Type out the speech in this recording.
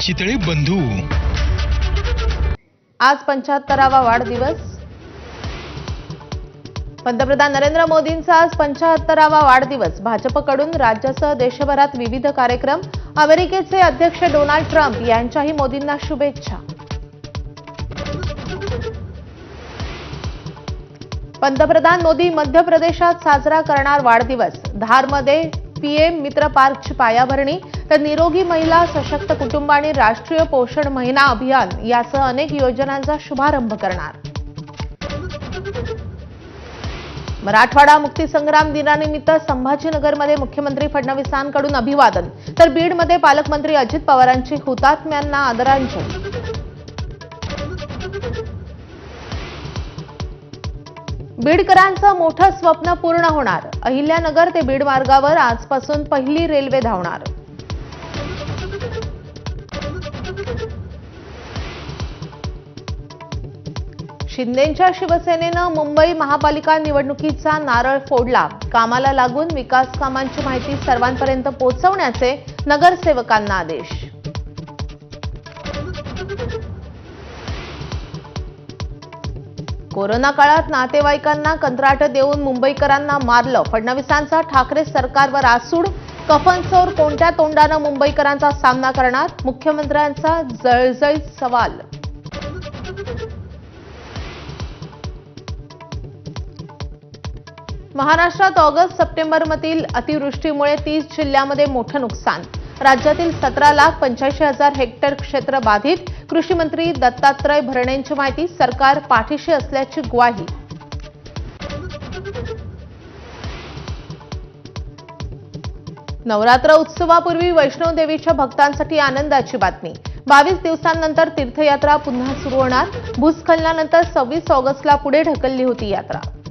चितळे बंधू. आज 75वा वाढदिवस. पंतप्रधान नरेंद्र मोदींचा आज 75वा वाढदिवस. भाजपकडून राज्यासह देशभरात विविध कार्यक्रम. अमेरिकेचे अध्यक्ष डोनाल्ड ट्रम्प यांच्याही मोदींना शुभेच्छा. पंतप्रधान मोदी मध्य प्रदेशात साजरा करणार वाढदिवस. धारमध्ये पीएम मित्र पार्कची पायाभरणी, तर निरोगी महिला, सशक्त कुटुंब आणि राष्ट्रीय पोषण महिना अभियान यासह अनेक योजनांचा शुभारंभ करणार. मराठवाडा मुक्तीसंग्राम दिनानिमित्त संभाजीनगरमध्ये मुख्यमंत्री फडणवीसांकडून अभिवादन, तर बीडमध्ये पालकमंत्री अजित पवारांची हुतात्म्यांना आदरांजली. बीडकरांचं मोठं स्वप्न पूर्ण होणार. अहिल्यानगर ते बीड मार्गावर आजपासून पहिली रेल्वे धावणार. शिंदेंच्या शिवसेनेनं मुंबई महापालिका निवडणुकीचा नारळ फोडला. कामाला लागून विकास कामांची माहिती सर्वांपर्यंत पोहोचवण्याचे नगरसेवकांना आदेश. कोरोना काळात नातेवाईकांना कंत्राट देऊन मुंबईकरांना मारलं. फडणवीसांचा ठाकरे सरकारवर आसूड. कफनचोर कोणत्या तोंडानं मुंबईकरांचा सामना करणार? मुख्यमंत्र्यांचा जळजळीत सवाल. महाराष्ट्रात ऑगस्ट-सप्टेंबरमधील अतिवृष्टीमुळे 30 जिल्ह्यांमध्ये मोठं नुकसान. राज्यातील 17,85,000 हेक्टर क्षेत्र बाधित. कृषी मंत्री दत्तात्रय भरणेंची माहिती. सरकार पाठीशी असल्याची ग्वाही. नवरात्र उत्सवापूर्वी वैष्णोदेवीच्या भक्तांसाठी आनंदाची बातमी. 22 दिवसांनंतर तीर्थयात्रा पुन्हा सुरू होणार. भूस्खलनानंतर 26 ऑगस्टला पुढे ढकलली होती यात्रा.